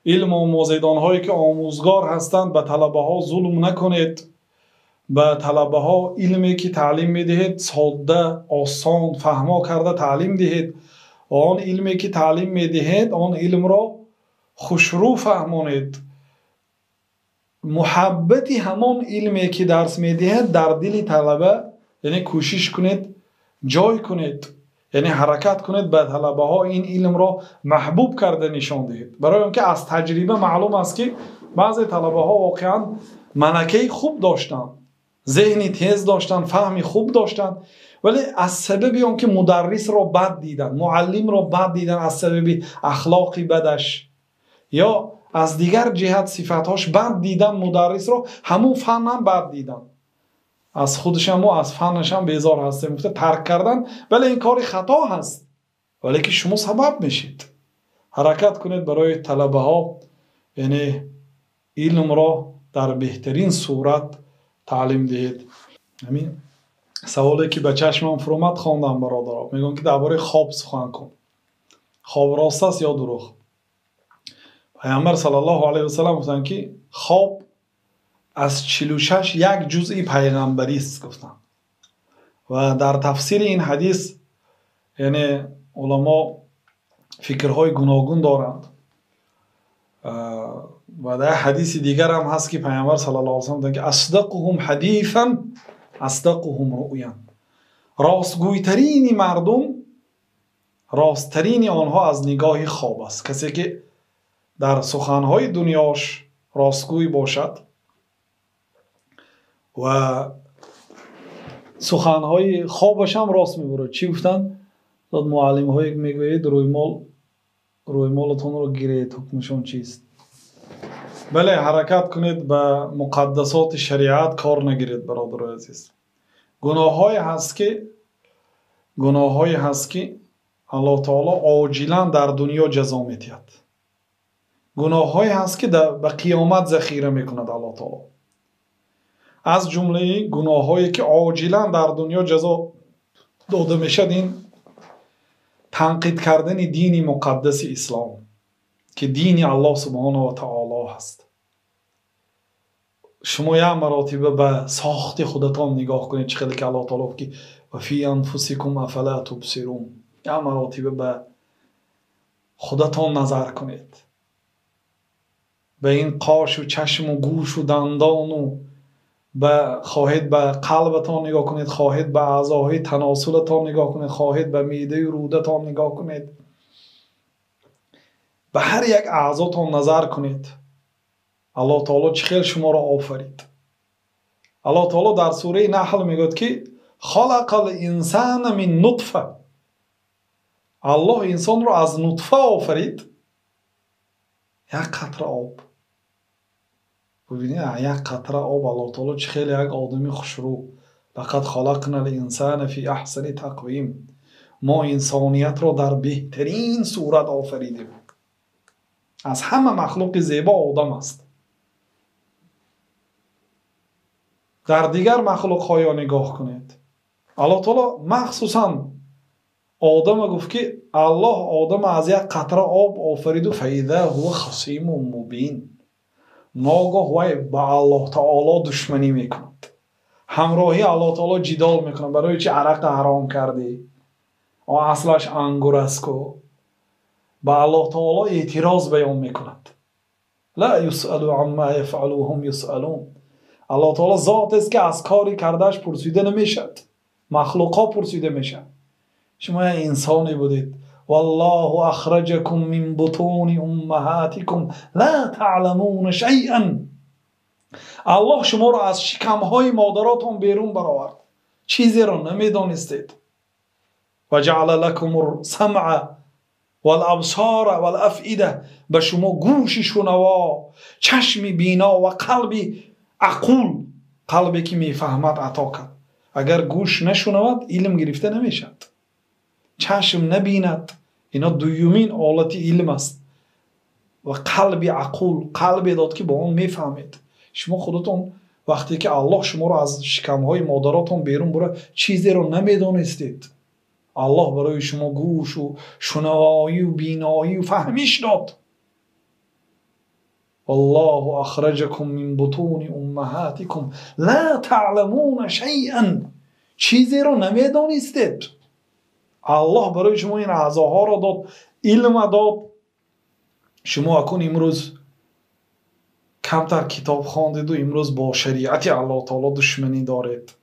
علم آموزیدان هایی که آموزگار هستند به طلبه ها ظلم نکنید. به طلبه ها علمی که تعلیم میدهید ساده آسان فهما کرده تعلیم دهید. آن علمی که تعلیم میدهید آن علم را خوشرو فهمانید. محبت همان علمی که درس میدهید در دل طلبه، یعنی کوشش کنید جای کنید، یعنی حرکت کنید به طلبه ها این علم را محبوب کرده نشان دهید. برای اینکه از تجربه معلوم است که بعضی طلبه ها واقعا ملکه خوب داشتند، ذهنی تیز داشتند، فهمی خوب داشتند، ولی از سبب آنکه مدرس را بد دیدن، معلم را بد دیدن، از سبب اخلاقی بدش یا از دیگر جهت صفاتش بد دیدن مدرس را، همون فن هم بد دیدن، از خودش هم و از فنش هم بیزار هستیم، ترک کردن. ولی این کار خطا هست، ولی که شما سبب میشید. حرکت کنید برای طلبه ها، یعنی علم را در بهترین صورت تعلیم دهید. همین سوالی که به چشمم فرومد خواندم برادرها، میگن که درباره خواب سخن کن. خواب راست است یا دروغ؟ پیامبر صلی الله علیه و سلم گفتن که خواب از 46 یک جزئی پیغمبری است گفتن. و در تفسیر این حدیث یعنی علما فکرهای گوناگون دارند. و در حدیث دیگر هم هست که پیامبر صلی الله علیه و سلم گفتن که اصدقهم حدیثا اصدقهم رؤیا. راستگویترین مردم، راستترین آنها از نگاه خواب است. کسی که در سخنهای دنیاش راستگوی باشد و سخنهای خوابش هم راست میبرد. چی گفتن؟ داد معلم هایی میگوید روی مالتون رو گیرید، حکمشون چیست؟ بله، حرکت کنید به مقدسات شریعت، کار نگیرید برادر عزیز. گناهایی هست که الله تعالی عاجلا در دنیا جزا میدهد. گناهایی هست که به قیامت ذخیره میکند الله تعالی. از جمله گناهایی که عاجلا در دنیا جزا داده میشد این تنقید کردن دین مقدس اسلام که دین الله سبحانه و تعالی هست. شما یک مراتبه به ساخت خودتان نگاه کنید، چقدر که الله تعالی که و فی انفسکم افلا تبصرون، یک مراتبه به خودتان نظر کنید، به این قاش و چشم و گوش و دندان و خواهید به قلبتان نگاه کنید، خواهید به اعضاهای تناسلتان نگاه کنید، خواهید به معده و رودتان نگاه کنید، به هر یک اعضاتان نظر کنید. الله تعالی چه شما را آفرید. الله تعالی در سوره نحل میگوید که خلق الانسان من نطفه. الله انسان را از نطفه آفرید، یک قطره آب. ببینید یک قطره آب الله تعالی چه خیلی یک آدمی خوشرو. لقد خلقنا الانسان فی احسن تقویم. ما انسانیت را در بهترین صورت آفریدیم. از همه مخلوق زیبا آدم است. در دیگر مخلوق های نگاه کنید. الله تعالی مخصوصا آدم گفت که الله آدم از یک قطره آب آفرید و فاذا هو خصیم مبین. ناگاه وی با الله تعالی دشمنی میکند، همراهی الله تعالی جدال میکند. برای چی عرق حرام کردی؟ اصلش انگور است کو. با الله تعالی اعتراض بیان میکند. لا یسأل عما یفعل و هم یسألون. الله تعالی ذات است که از کاری کردهش پرسیده نمیشد، مخلوقا پرسیده میشن. شما انسانی بودید. والله اخرجکم من بطون امهاتکم لا تعلمون شیئا. الله شما را از شکمهای مادراتون بیرون برآورد، چیزی را نمیدانستید. و جعل لکم السمع والابصار والافئده. به شما گوش شنوا، چشم بینا و قلب عقول، قلبی که میفهمد عطا کرد. اگر گوش نشنود علم گرفته نمیشد، چشم نبیند، اینا دویومین آلت علم است. و قلب عقول، قلب داد که با اون میفهمید. شما خودتون وقتی که الله شما رو از شکمهای مادراتون بیرون بره چیزی رو نمیدانستید، الله برای شما گوش و شنوایی و بینایی و فهمیش داد. والله اخرجکم من بطون امهاتکم لا تعلمون شیئا، چیزی رو نمیدانستید. الله برای شما این اعضاها را داد، علم داد. شما اکنون امروز کمتر کتاب خواندید و امروز با شریعت الله تعالی دشمنی دارید.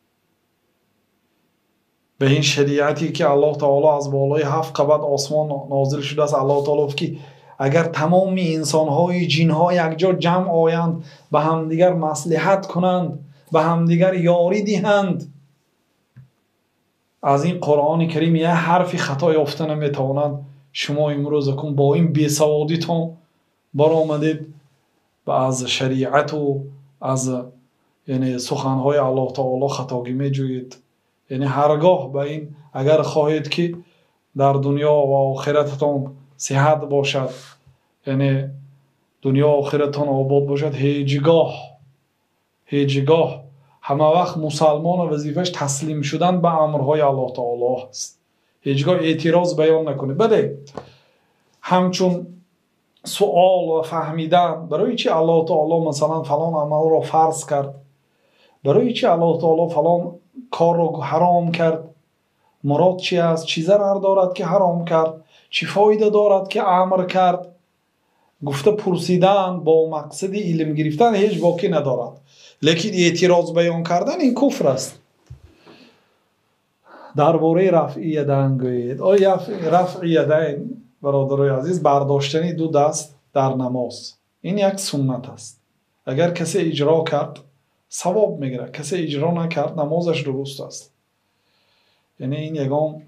به این شریعتی که الله تعالی از بالای 7 قبض آسمان نازل شده است. الله تعالی که اگر تمام انسان‌های جن‌ها یک جا جمع آیند، به همدیگر مصلحت کنند، به همدیگر یاری دهند، از این قرآن کریم یه حرفی خطا یافته نمیتوانند. شما امروز کن با این بیسوادیتون برآمدید و از شریعت و از یعنی سخنهای الله تعالی خطاگی میجویید. یعنی هرگاه به این اگر خواهید که در دنیا و آخرتتان صحت باشد، یعنی دنیا و آخرتتان آباد باشد، هیچگاه همه وقت مسلمان وظیفش تسلیم شدن به امرهای الله تعالی است. هیچگاه اعتراض بیان نکنید. بله همچون سوال و فهمیدن برای چی الله تعالی مثلا فلان عمل را فرض کرد، برای چی الله تعالی فلان کار را حرام کرد، مراد چی است، چی ضرر دارد که حرام کرد، چی فایده دارد که امر کرد، گفته پرسیدن با مقصد علم گرفتن هیچ باکی ندارد. لیکن اعتراض بیان کردن این کفر است. درباره رفع یدین گویید. رفع یدین برادرای عزیز، برداشتن دو دست در نماز، این یک سنت است. اگر کسی اجرا کرد ثواب میگیره، کسی اجرا نکرد نمازش درست است. یعنی این یگان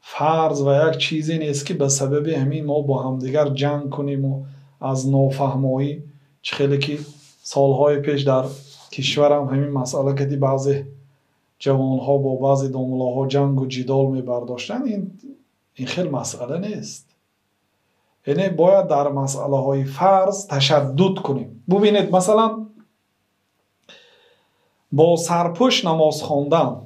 فرض و یک چیزی نیست که به سبب همین ما با همدیگر جنگ کنیم و از نافهمایی. خیلی که سالهای پیش در کشورم همین مسئله که بعضی جوانها با بعضی داملاها جنگ و جدال می برداشتن، این خیلی مسئله نیست. یعنی باید در مسئله های فرض تشدد کنیم. ببینید مثلا با سرپوش نماز خواندن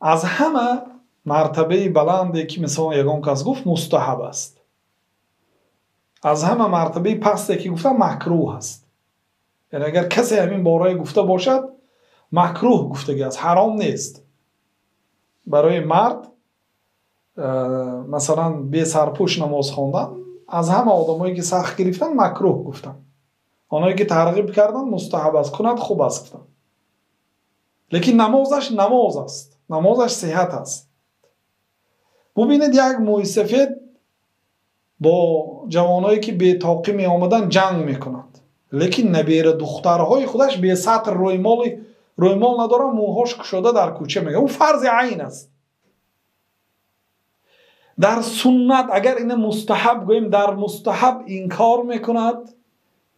از همه مرتبه بلندی که مثلا یگان کس گفت مستحب است، از همه مرتبه پستی که گفتن مکروه است. یعنی اگر کسی همین باره گفته باشد مکروه گفتگی است، حرام نیست. برای مرد مثلا بی سرپوش نماز خواندن از همه آدمایی که سخت گرفتن مکروه گفتن، آنهایی که ترغیب کردن مستحب است، کند خوب است گفتن. لیکن نمازش نماز است، نمازش صحت است. ببینید یک موی سفید با جوانایی که بی طاقی می آمدن جنگ میکنند، لیکن نبیر دخترهای خودش بی سطر رویمال نداره، موهاش کشاده در کوچه میگه. او فرض عین است. در سنت اگر این مستحب گوییم، در مستحب این کار میکند،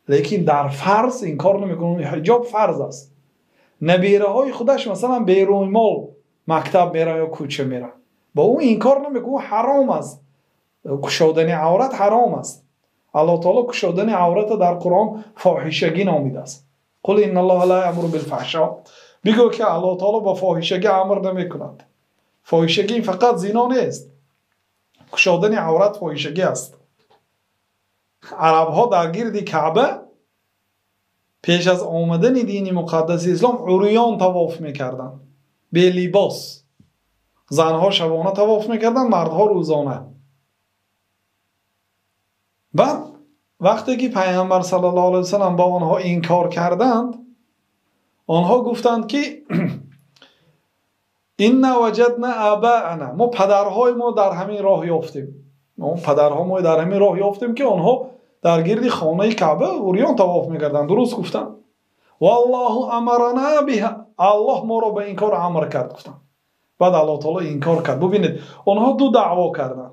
لیکن در فرض این کار نمیکنه. حجاب فرض است. نبیره های خودش مثلا بی رویمال مکتب میره یا کوچه میره، با او این کار نمیکنه، حرام است. کشادن عورت حرام است. الله تعالی کشادن عورت در قرآن فاحشگی نامیده است. قل ان الله لا یأمر بالفحشاء، بگو که الله تعالی با فاحشگی امر نمیکند. فاحشگی فقط زنا نیست، کشادن عورت فاحشگی است. عرب ها در گرد کعبه پیش از آمدن دین مقدس اسلام عریان طواف میکردن، بی لباس. زنها شبانه طواف میکردن، مردها روزانه. بعد وقتی که پیامبر صلی الله علیه وسلم با آنها این کار کردند، آنها گفتند که این وجدنا آباءنا، ما پدرهای ما در همین راه یافتیم. ما پدرها ما در همین راه یافتیم که آنها در گرد خانه کعبه عریان طواف میکردند. درست گفتن. والله امرنا بها، الله ما را به این کار امر کرد گفتن. بعد الله تعالی این کار کرد. ببینید آنها دو دعوا کردند،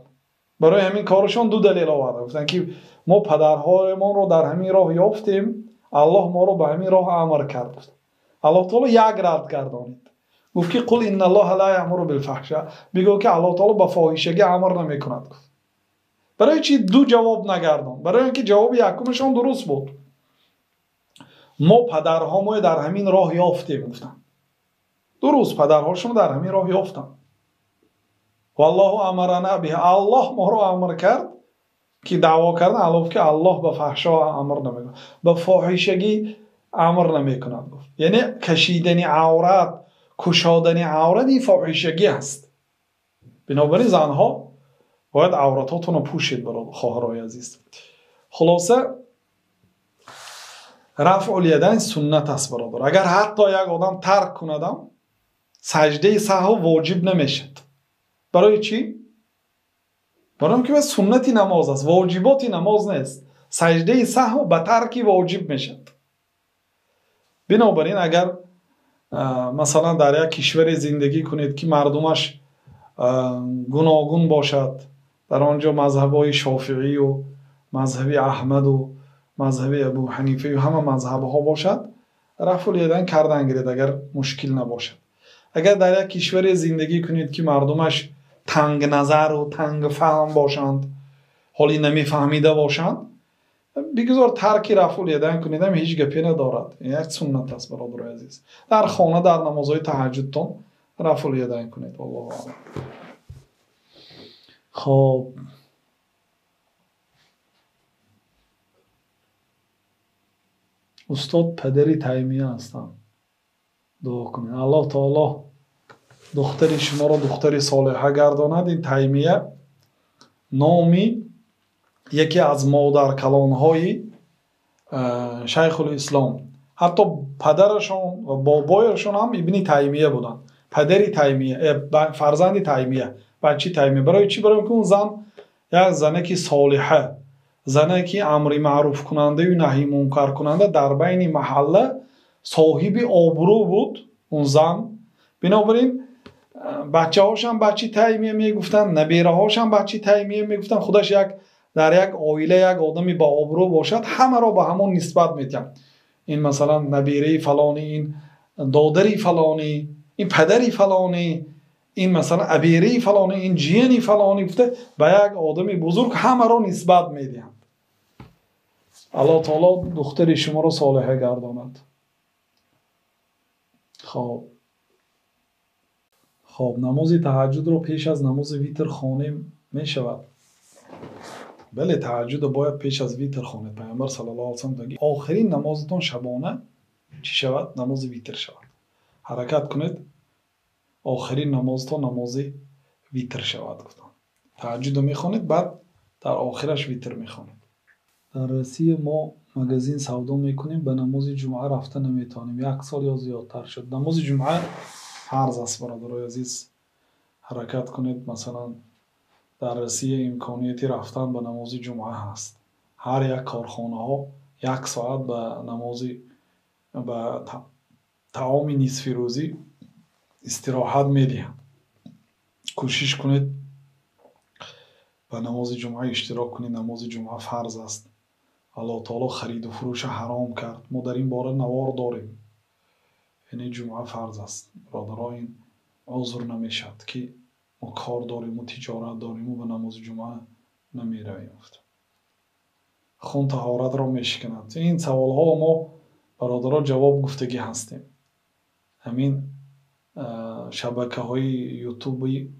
برای همین کارشان دو دلیل آوردند. گفتن که ما پدرهایمان رو در همین راه یافتیم، الله ما رو به همین راه امر کرد. الله تعالی یک رد گردانید، گفت که قل ان الله لا یأمر بالفحشاء، بگو که الله تعالی با فاحشگی امر نمیکند. برای چی دو جواب نگردان؟ برای اینکه جواب یکمشون درست بود. ما پدرهامو در همین راه یافتیم گفتن. درست، پدرهاشون در همین راه یافتن. والله امرنا به، الله ما رو امر کرد که دعوا کردن علاوه که الله به فحشا امر نمیکنه، به فاحشگی امر نمیکنه. یعنی کشیدن عورت، کشادن عورت این فاحشگی است. بنابراین زنها باید عورتاتون رو پوشید خواهرای عزیز. خلاصه رفع الیدین سنت است برادر. اگر حتی یک آدم ترک کندم سجده سهو واجب نمیشد. برای چی؟ برای که سنتی نماز است، واجباتی نماز نیست. سجده سهو به ترکی واجب میشد. بنابراین اگر مثلا در یک کشور زندگی کنید که مردمش گوناگون باشد، در آنجا مذهب‌های شافعی و مذهب احمد و مذهب ابو حنیفه و همه مذهب‌ها باشد، رفع الیدین کردن گیرید اگر مشکل نباشد. اگر در یک کشور زندگی کنید که مردمش تنگ نظر و تنگ فهم باشند، حالی نمیفهمیده باشند، بگذار ترک رفع الیدین کنید، هم هیچ گپی ندارد. یک سنت است برادر عزیز. در خانه در نمازهای تهجدتون رفع الیدین کنید. والله اعلم. خب استاد پدری تیمیه هستم، دعا کنید الله تعالی دختر شما را دختر صالحه گرداند. این تیمیه نامی یکی از مادر کلانهای شیخ الاسلام، حتی پدرشون و بابایشون هم ابن تیمیه بودن. پدری تیمیه، فرزند تیمیه، بچه تیمیه. برای چی؟ برای که اون زن یک زنه که صالحه، زنه که امر معروف کننده و نهی منکر کننده در بین محله، صاحب آبرو بود اون زن. بنابراین بچه هاشم بچه تیمیه میگفتن، نبیره هاشم بچه تیمیه میگفتن. خودش در یک عائله یک آدمی با آبرو باشد، همه را به همون نسبت میدن. این مثلا نبیره فلانی، این دادری فلانی، این پدری فلانی، این مثلا ابیری فلانی، این جیانی فلانی، گفته به یک آدمی بزرگ همه را نسبت میدن. الله تعالی دختر شما را صالحه گرداند. خب نماز تهجد را پیش از نماز ویتر خوانیم می شود؟ بله، تهجد باید پیش از ویتر خوانید. پیامبر صلی الله علیه و سلم میگه آخرین نمازتون شبانه چی شود؟ نماز ویتر شود. حرکت کنید آخرین نمازتون نماز ویتر شود. گفتم تهجد میخوانید، بعد در آخرش ویتر میخوانید. در روسیه ما مگزین سودا میکنیم، به نماز جمعه رفته نمیتونیم. 1 سال یا زیادتر شد. نماز جمعه فرض است برادرای عزیز. حرکت کنید. مثلا در روسیه امکانیتی رفتن به نماز جمعه هست. هر یک کارخانه ها 1 ساعت به نماز به تعام نصف روزی استراحت میدهند. کوشش کنید به نماز جمعه اشتراک کنید. نماز جمعه فرض است. الله تعالی خرید و فروش حرام کرد. ما در این باره نوار داریم. یعنی جمعه فرض است. برادرها این عذر نمیشد که ما کار داریم و تجارت داریم و به نماز جمعه نمی رویم. خون طهارت را میشکند. این سوال ها ما برادرها جواب گفتگی هستیم. همین شبکه های یوتیوبی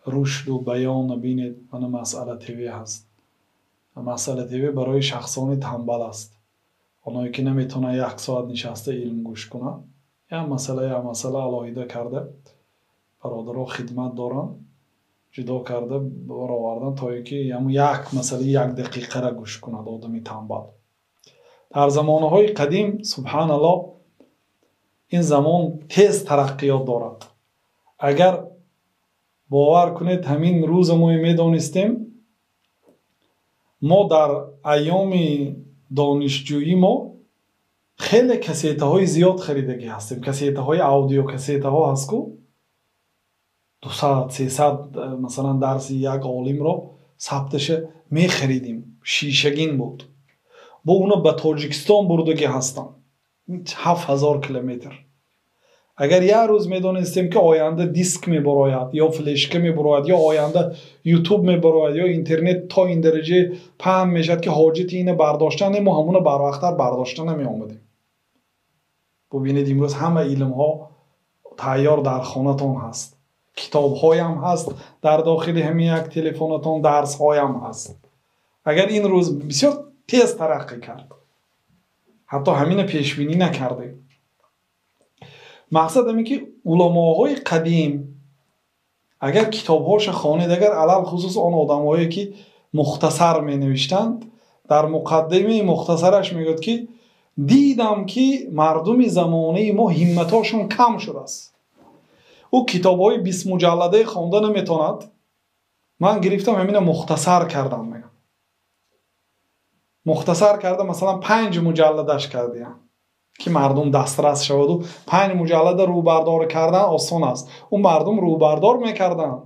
رشد و بیان ببینید. من مسئله تیوی هست. مسئله تیوی برای شخصان تنبل است. اونایی که نمیتونه 1 ساعت نشسته علم گوش کنه، یا مسئله علاهیده کرده برادرها خدمت دارن، جدا کرده برآوردن تا اینکه یک مسئله 1 دقیقه را گوش کند آدمی تنبل. در زمانهای قدیم سبحان الله این زمان تیز ترقیات دارد. اگر باور کنید همین روز ما میدانستیم، ما در ایام دانشجویی ما خیلی کسیته های زیاد خریدگی هستیم. کسیته های اودیو کسیته ها هست که 200 300 مثلا درس یک عالم را ثبتش می خریدیم. شیشگین بود. با اونا به تاجیکستان بردگی هستم 7000 کیلومتر. اگر یک روز میدانستیم که آینده دیسک میبراید یا فلشکه میبراید یا آینده یوتیوب میبراید یا اینترنت تا این درجه پهن میشد که حاجت اینه برداشتن، ما همونه بر وقتر برداشتن نمی آمدیم. ببینید امروز همه علم ها تیار در خانتون هست. کتاب های هم هست در داخل همین یک تلفنتون، درس های هم هست. اگر این روز بسیار تیز ترقی کرد، حتی همین پیشبینی نکردیم. مقصد اینه که علماهای قدیم اگر کتابهاش خوانید، اگر علل خصوص آن آدمایی که مختصر می نوشتند، در مقدمه مختصرش میگوید که دیدم که مردم زمانه ما همتاشون کم شده است. او کتابهای 20 مجلده خوانده نمیتواند، من گرفتم همین مختصر کردم. میگم مختصر کردم، مثلا 5 مجلدش کردیم که مردم دسترس شود. و 5 مجلد رو بردار کردن آسان است. اون مردم رو بردار میکردن.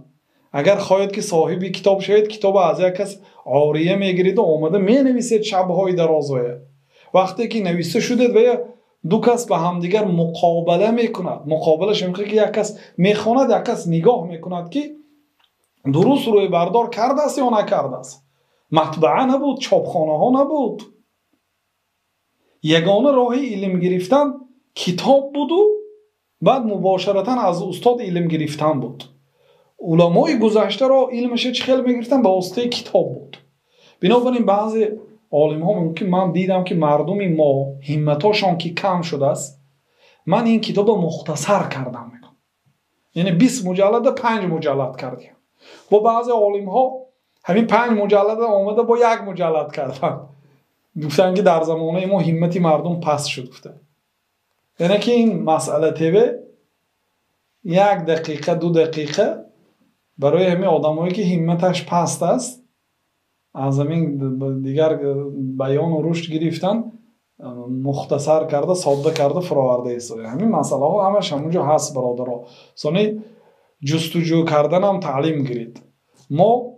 اگر خواهید که صاحب کتاب شوید، کتاب از یک کس عاریه میگیرید و آمده مینویسید شبهای درازه. وقتی که نویسته شدید و دو کس به همدیگر مقابله میکند، مقابلش میگه که یک کس میخواند، یک کس نگاه میکند که درست روی بردار کرده است یا نکرده است. مطبعه نبود، چاپخانه ها نبود. یگانه راه علم گرفتن کتاب بود و بعد مباشرتا از استاد علم گرفتن بود. علمای گذشته را علمش چه خیلی میگرفتن؟ به واسطه کتاب بود. بنابراین بعضی عالم ها ممکن من دیدم که مردم ما همتاشان که کم شده است، من این کتاب مختصر کردم. یعنی 20 مجلد 5 مجلد کردیم. و بعضی عالم ها همین 5 مجلد آمده با 1 مجلد کردن. گفتن که در زمانه ما همت مردم پست شد. گفته یعنی که این مسئله تیوه 1 دقیقه 2 دقیقه برای همین آدمایی که همتش پست است از همین دیگر بیان و رشد گرفتن مختصر کرده، ساده کرده، فراورده است. همین مسئله ها همش همونجا هست برادرها. سانی جستجو کردن هم تعلیم گیرید. ما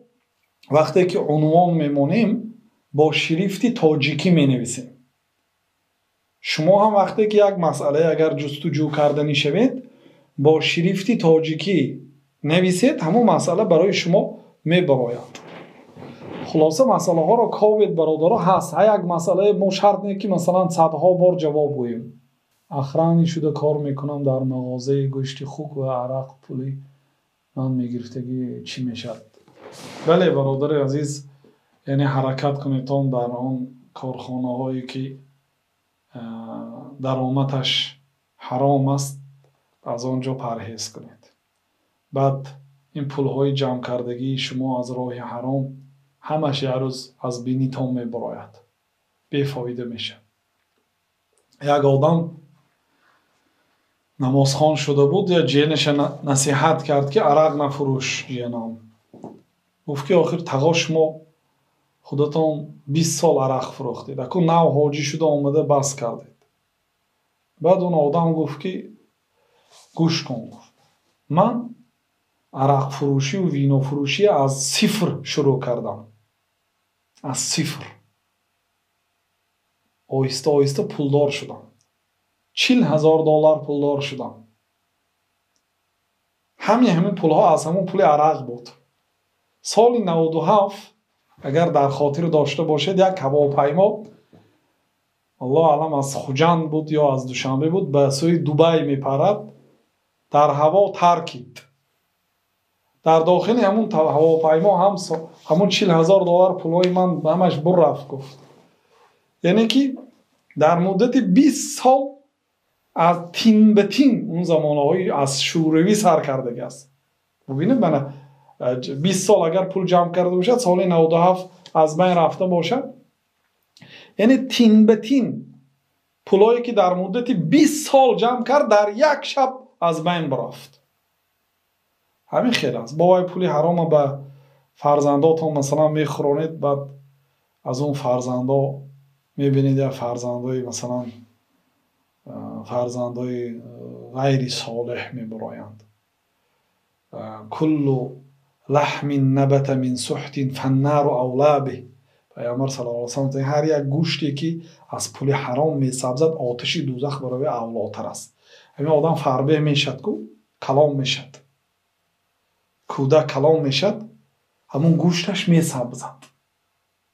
وقتی که عنوان میمونیم با شریفت تاجیکی می نویسیم. شما هم وقتی که یک مسئله اگر جستجو کردنی شوید با شریفت تاجیکی نویسید، همون مسئله برای شما می براید. خلاصه مسئله ها را کاوید برادرها هست. یک مسئله ما شرط نیست که مثلا صدها بار جواب گوییم. اخرانی شده کار میکنم در مغازه گوشت خوک و عرق پولی من میگرفتگی چی میشد. بله برادر عزیز، یعنی حرکت کنیدتان در آن کارخانه هایی که درآمدش حرام است از آنجا پرهیز کنید. بعد این پول های جمع کردگی شما از راه حرام همش یه روز از بینیتان میبراید، بیفایده میشه. یک آدم نمازخوان شده بود، یا جینش نصیحت کرد که عرق نفروش جینام. گفت که آخر تقا شما خودتان 20 سال عرق فروختید، اکنون نو حاجی شده آمده بس کردید. بعد اون آدم گفت که گوش کن، من عرق فروشی و وینو فروشی از صفر شروع کردم. از صفر آیسته آیسته پولدار شدم. 40,000 دلار پولدار شدم. همین پولها از همون پول عرق بود. سال 97 اگر در خاطر داشته باشید، یک هواپیما الله علم از خوجند بود یا از دوشنبه بود به سوی دبی میپرد، در هوا ترکید. در داخل همون هواپیما همون 40,000 دلار پولای من همش بر رفت. گفت یعنی که در مدت 20 سال از تین به تین اون زمانه‌های از شوروی سر کردگی است. ببینید من 20 سال اگر پول جمع کرده باشد، سال 97 از بین رفته باشد، یعنی تین به تین پولایی که در مدت 20 سال جمع کرد در یک شب از بین برفت. همین خیلی است. با پولی حرام به فرزنداتون مثلا میخورونید، بعد از اون فرزندا میبینید یا فرزندای مثلا فرزندای غیر صالح میبرایند. کل لحم نبت من سحت فالنار اولی به. پیامبر صلی الله علیه و سلم هر یک گوشتی که از پول حرام میسبزد آتش دوزخ برای اولاتر است. همین آدم فربه میشد، کلام میشد، کودک کلام میشد، همون گوشتش میسبزد.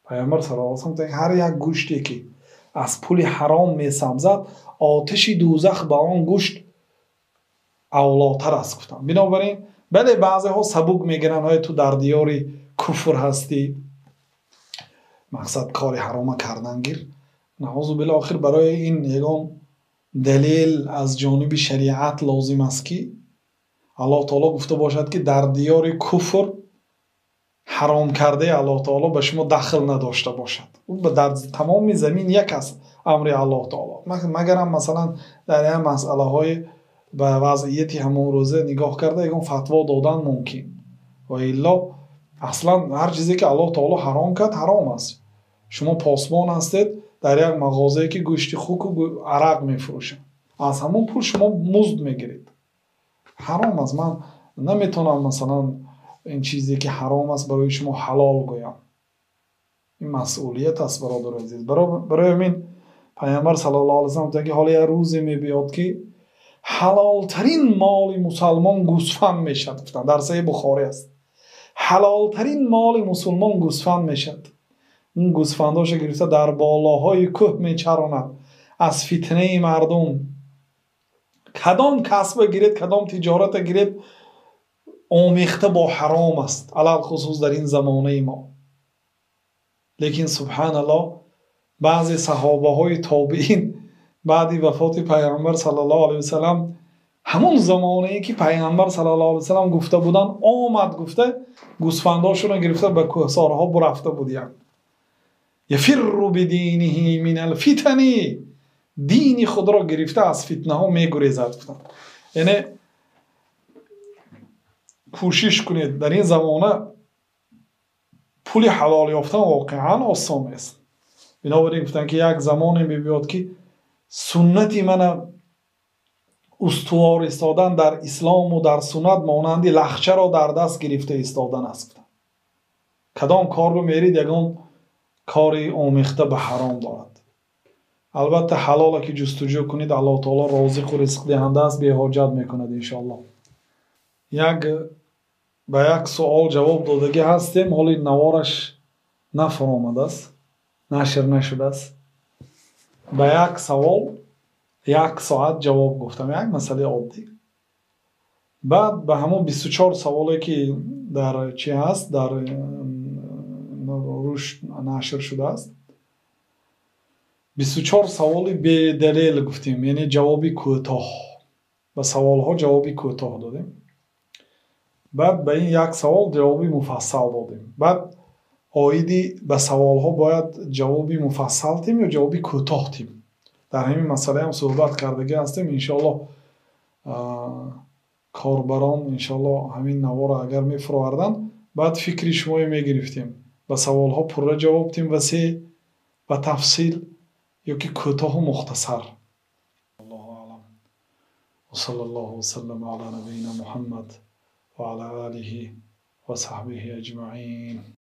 پیامبر صلی الله علیه و سلم هر یک گوشتی که از پول حرام میسبزد آتش دوزخ به آن گوشت اولاتر است. گفتم بنابراین بله بعضی ها سبک میگیرن، های تو در دیار کفر هستی، мақсад кори ҳарома кардан гир наъузу билла охир барои ин ягон далел аз ҷониби шариат лозим аст ки аллоҳ таоло гуфта бошад ки дар диёри куфр ҳаром кардаи аллоҳ таоло ба шумо дахл надошта бошад. дар тамоми замин як аст амри аллоҳ таоло, магарам масалан дар як масъалаҳои ба вазъияти ҳамон рӯза нигоҳ карда ягон фатво додан мумкин, ваилло аслан ҳар чизе ки аллоҳ таоло ҳаром кард ҳаром аст. шумо посбон ҳастед дар як мағозае ки гӯшти хуку арақ мефурӯшад, аз ҳамон пул шумо музд мегиред, ҳаром аст. ман наметавонам масалан ин чизе ки ҳаром аст барои шумо ҳалол гӯям. ин масъулият аст бародари азиз. барои ҳамин пайғамбар саллаллоҳу алайҳи вассалам гуфтанд ки ҳоло як рӯзе мебиёд ки ҳалолтарин моли мусалмон гӯсфанд мешад. гуфтанд дар саҳии бухорӣ аст, ҳалолтарин моли мусулмон гӯсфанд мешад. ин гӯсфандоша гирифта дар болоҳои кӯҳ мечаронад аз фитнаи мардум. кадом касба гиред, кадом тиҷората гиред, омехта бо ҳаром аст, алалхусус дар ин замонаи мо. лекин субҳаналлоҳ баъзе саҳобаҳои тобиин баъди вафоти пайғамбар саллаллоҳу алайҳи вассалам ҳамон замонае ки пайғамбар саллаллоҳу алайҳи вассалам гуфта буданд омад, гуфта гӯсфандошонро гирифта ба кӯҳсорҳо бурафта буданд. яфирру бидиниҳи минал фитани, дини худро гирифта аз фитнаҳо мегурезад. яъне кӯшиш кунед дар ин замона пули ҳалол ёфтан воқеан осон нест. бинобар ин гуфтанд ки як замоне мебиёд ки суннати мана устувор истодан дар ислому дар суннат монанди лахчаро дар даст гирифта истодан аст. кадом корро мерид ягон кори омехта ба ҳаром дорад. албатта ҳалола ки ҷустуҷӯ кунед, аллоҳ таоло розиқу ризқдиҳанда аст, беҳоҷат мекунад иншоаллоҳ. ба як суол ҷавоб додагӣ ҳастем, ҳоли навораш нафаромадааст, нашр нашудааст. ба як савол 1 соат ҷавоб гуфтам, як масъалаи оддӣ. баъд ба ҳамон 24 саволе ки дар чи ҳаст, дар рушд нашр шудааст, 24 саволи бедалел гуфтем, яъне ҷавоби кӯтоҳ. ба саволҳо ҷавоби кӯтоҳ додем. баъд ба ин як савол ҷавоби муфассал додем. баъд оиди ба саволҳо бояд ҷавоби муфассал тем ё ҷавоби кӯтоҳ тем. дар ҳамин масъалаам суҳбат кардагӣ ҳастем. иншоаллоҳ корбарон иншоаллоҳ ҳамин наворо агар мефароварданд, баъд фикри шуморо мегирифтем. ба саволҳо пурра ҷавоб тем, васеъ ва тафсил ё ки кӯтоҳу мухтасар. аллоҳу аълам. ва саллаллоҳу васаллам ала набиина Муҳаммад ва ала алиҳи ва саҳбиҳи аҷмаин.